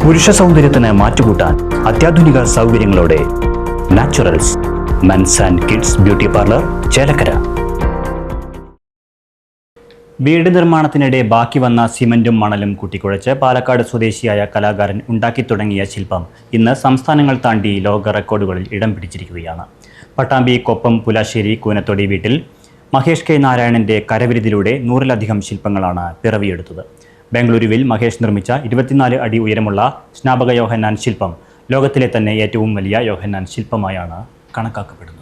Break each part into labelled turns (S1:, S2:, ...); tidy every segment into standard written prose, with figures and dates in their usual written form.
S1: പുരുഷ സൗന്ദര്യത്തിന് മാറ്റുകൂട്ടാൻ അത്യാധുനിക സൗകര്യങ്ങളോടെ Naturals men's and kids beauty parlour Chelakkara. വീട് നിർമ്മാണത്തിനിടെ ബാക്കി വന്ന സിമന്റും മണലും കൂട്ടിക്കുഴച്ച് പാലക്കാട് സ്വദേശിയായ കലാകാരൻ ഉണ്ടാക്കി തുടങ്ങിയ ശില്പം ഇന്ന് സംസ്ഥാനങ്ങൾ താണ്ടി ലോക റെക്കോർഡുകളിൽ ഇടം പിടിച്ചിരിക്കുകയാണ്. പട്ടാമ്പി കൊപ്പം പുലാശ്ശേരി കൂനത്തൊടി വീട്ടിൽ മഹേഷ് കെ നാരായണന്റെ കരവിരുതിലൂടെ 100-ലധികം ശില്പങ്ങളാണ് പിറവിയെടുത്തത്. ബംഗളൂരുവിൽ മഹേഷ് നിർമ്മിച്ച 24 അടി ഉയരമുള്ള സ്നാപക യോഹന്നാൻ ശില്പം ലോകത്തിലെ തന്നെ ഏറ്റവും വലിയ യോഹന്നാൻ ശില്പമായാണ് കണക്കാക്കപ്പെടുന്നത്.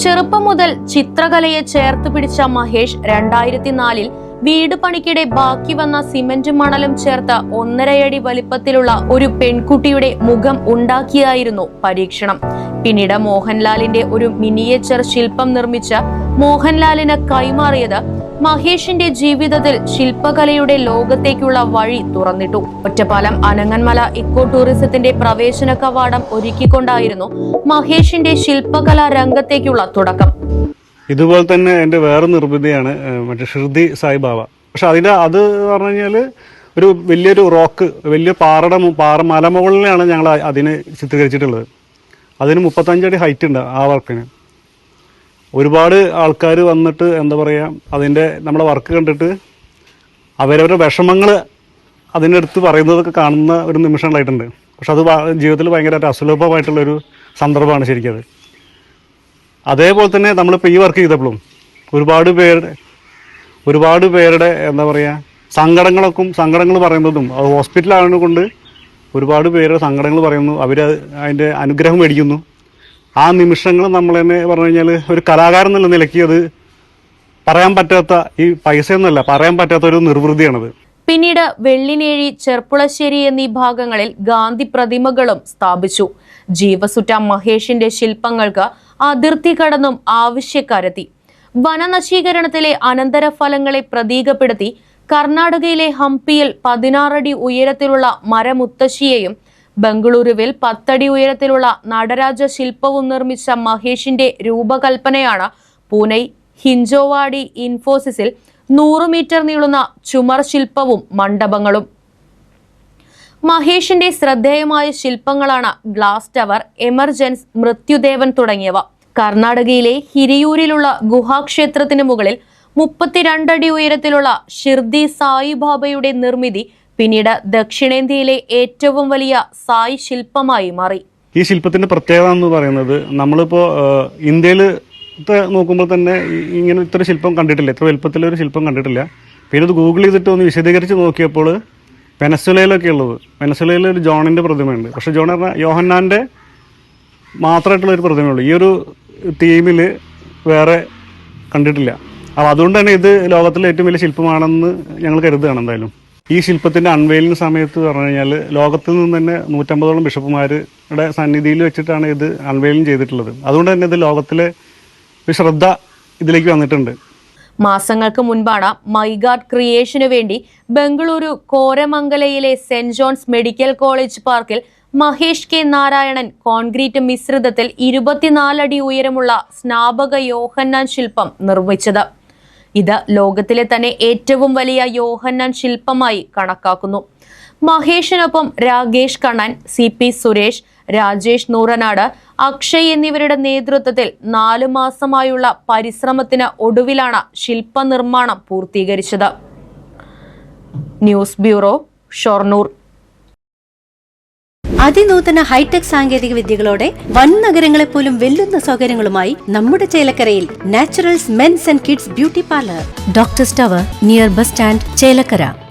S2: ചെറുപ്പം മുതൽ ചിത്രകലയെ ചേർത്ത് പിടിച്ച മഹേഷ് 2004-ൽ വീട് പണിക്കിടെ ബാക്കി വന്ന സിമന്റും മണലും ചേർത്ത് 1.5 അടി വലിപ്പത്തിലുള്ള ഒരു പെൺകുട്ടിയുടെ മുഖം ഉണ്ടാക്കിയായിരുന്നു പരീക്ഷണം. പിന്നീട് മോഹൻലാലിന്റെ ഒരു മിനിയേച്ചർ ശില്പം നിർമ്മിച്ച് മോഹൻലാലിന് കൈമാറിയത് മഹേഷിന്റെ ജീവിതത്തിൽ ശില്പകലയുടെ ലോകത്തേക്കുള്ള വഴി തുറന്നിട്ടു. ഒറ്റപ്പാലം അനങ്ങന്മല ഇക്കോ ടൂറിസത്തിന്റെ പ്രവേശന കവാടം ഒരുക്കിക്കൊണ്ടായിരുന്നു മഹേഷിന്റെ ശില്പകലാ രംഗത്തേക്കുള്ള തുടക്കം.
S3: ഇതുപോലെ തന്നെ എൻ്റെ വേറെ നിർമ്മിതിയാണ് മറ്റേ ഷിർദി സായിബാബ. പക്ഷെ അത് പറഞ്ഞു കഴിഞ്ഞാൽ ഒരു വലിയൊരു റോക്ക്, വലിയ മലമുകളിലാണ് ഞങ്ങൾ അതിന് ചിത്രീകരിച്ചിട്ടുള്ളത്. അതിന് 35 അടി ഹൈറ്റ് ഉണ്ട്. ആ വർക്കിന് ഒരുപാട് ആൾക്കാർ വന്നിട്ട് എന്താ പറയുക, നമ്മുടെ വർക്ക് കണ്ടിട്ട് അവരവരുടെ വിഷമങ്ങൾ അതിനടുത്ത് പറയുന്നതൊക്കെ കാണുന്ന ഒരു നിമിഷങ്ങളായിട്ടുണ്ട്. പക്ഷെ അത് ജീവിതത്തിൽ ഭയങ്കരമായിട്ട് അസുലഭമായിട്ടുള്ളൊരു സന്ദർഭമാണ് ശരിക്കും. അതേപോലെ തന്നെ നമ്മളിപ്പോൾ ഈ വർക്ക് ചെയ്തപ്പോഴും ഒരുപാട് പേരുടെ എന്താ പറയുക സങ്കടങ്ങൾ പറയുന്നതും അത് ഹോസ്പിറ്റലാണ് കൊണ്ട് ഒരുപാട് പേരുടെ സങ്കടങ്ങൾ പറയുന്നു, അവർ അതിൻ്റെ അനുഗ്രഹം മേടിക്കുന്നു. ആ നിമിഷങ്ങൾ നമ്മൾ തന്നെ പറഞ്ഞു കഴിഞ്ഞാൽ ഒരു കലാകാരൻ എന്നുള്ള നിലയ്ക്ക് അത് പറയാൻ പറ്റാത്ത, ഈ പൈസയൊന്നുമല്ല, പറയാൻ പറ്റാത്ത ഒരു നിർവൃതിയാണത്.
S2: പിന്നീട് വെള്ളിനേഴി, ചെർപ്പുളശ്ശേരി എന്നീ ഭാഗങ്ങളിൽ ഗാന്ധി പ്രതിമകളും സ്ഥാപിച്ചു. ജീവസുറ്റ മഹേഷിന്റെ ശില്പങ്ങൾക്ക് അതിർത്തി കടന്നും ആവശ്യക്കാരെത്തി. വനനശീകരണത്തിലെ അനന്തരഫലങ്ങളെ പ്രതീകപ്പെടുത്തി കർണാടകയിലെ ഹംപിയിൽ 16 അടി ഉയരത്തിലുള്ള മരമുത്തശ്ശിയെയും ബംഗളൂരുവിൽ 10 അടി ഉയരത്തിലുള്ള നടരാജ ശില്പവും നിർമ്മിച്ച മഹേഷിന്റെ രൂപകൽപ്പനയാണ് പൂനെ ഹിഞ്ചോവാഡി ഇൻഫോസിസിൽ 100 മീറ്റർ നീളുന്ന ചുമർ ശില്പവും മണ്ഡപങ്ങളും. മഹേഷിന്റെ ശ്രദ്ധേയമായ ശില്പങ്ങളാണ് ഗ്ലാസ് ടവർ, എമർജൻസ്, മൃത്യുദേവൻ തുടങ്ങിയവ. കർണാടകയിലെ ഹിരിയൂരിലുള്ള ഗുഹാക്ഷേത്രത്തിന് മുകളിൽ 32 അടി ഉയരത്തിലുള്ള ഷിർദി സായിബാബയുടെ നിർമ്മിതി പിന്നീട് ദക്ഷിണേന്ത്യയിലെ ഏറ്റവും വലിയ സായി ശില്പമായി മാറി.
S3: ഈ ശില്പത്തിന്റെ പ്രത്യേകത എന്ന് പറയുന്നത്, നമ്മളിപ്പോൾ ഇന്ത്യയിൽ നോക്കുമ്പോൾ തന്നെ ഇങ്ങനെ ഇത്ര ശില്പം കണ്ടിട്ടില്ല, ഇത്ര വലുപ്പത്തിലൊരു ശില്പം കണ്ടിട്ടില്ല. പിന്നെ ഇത് ഗൂഗിൾ ചെയ്തിട്ട് ഒന്ന് വിശദീകരിച്ച് നോക്കിയപ്പോൾ വെനസ്വേലയിലൊക്കെ ഉള്ളത്, വെനസ്വേലയിൽ ഒരു ജോണിൻ്റെ പ്രതിമയുണ്ട്. പക്ഷെ ജോൺ പറഞ്ഞാൽ യോഹന്നാൻ്റെ മാത്രമായിട്ടുള്ളൊരു പ്രതിമയുള്ളൂ. ഈ ഒരു തീമിൽ വേറെ കണ്ടിട്ടില്ല. അപ്പോൾ അതുകൊണ്ട് തന്നെ ഇത് ലോകത്തിലെ ഏറ്റവും വലിയ ശില്പമാണെന്ന് ഞങ്ങൾ കരുതുകയാണ്. എന്തായാലും ഈ ശില്പത്തിൻ്റെ അൺവെയിലിംഗ് സമയത്ത് പറഞ്ഞു കഴിഞ്ഞാൽ ലോകത്തിൽ നിന്ന് തന്നെ 150ഓളം ബിഷപ്പുമാരുടെ സന്നിധിയിൽ വെച്ചിട്ടാണ് ഇത് അൺവെയിലിംഗ് ചെയ്തിട്ടുള്ളത്. അതുകൊണ്ട് തന്നെ ഇത് ലോകത്തിലെ ഒരു ശ്രദ്ധ ഇതിലേക്ക് വന്നിട്ടുണ്ട്.
S2: മാസങ്ങൾക്ക് മുൻപാണ് മൈഗാർഡ് ക്രിയേഷനു വേണ്ടി ബംഗളൂരു കോരമംഗലയിലെ സെന്റ് ജോൺസ് മെഡിക്കൽ കോളേജ് പാർക്കിൽ മഹേഷ് കെ നാരായണൻ കോൺക്രീറ്റ് മിശ്രിതത്തിൽ 24 അടി ഉയരമുള്ള സ്നാപക യോഹന്നാൻ ശില്പം നിർമ്മിച്ചത്. ഇത് ലോകത്തിലെ തന്നെ ഏറ്റവും വലിയ യോഹന്നാൻ ശില്പമായി കണക്കാക്കുന്നു. മഹേഷിനൊപ്പം രാകേഷ് കണ്ണൻ, CP സുരേഷ്, രാജേഷ് നൂറനാട്, അക്ഷയ് എന്നിവരുടെ നേതൃത്വത്തിൽ 4 മാസമായുള്ള പരിശ്രമത്തിന് ഒടുവിലാണ് ശില്പനിർമ്മാണം പൂർത്തീകരിച്ചത്. News bureau, Shoranur.
S4: അതിനൂതന ഹൈടെക് സാങ്കേതിക വിദ്യകളോടെ വൻ നഗരങ്ങളെ പോലും വെല്ലുന്ന സൗകര്യങ്ങളുമായി നമ്മുടെ ചേലക്കരയിൽ Naturals men's and kids beauty parlour, doctors tower, near bus stand, Chelakkara.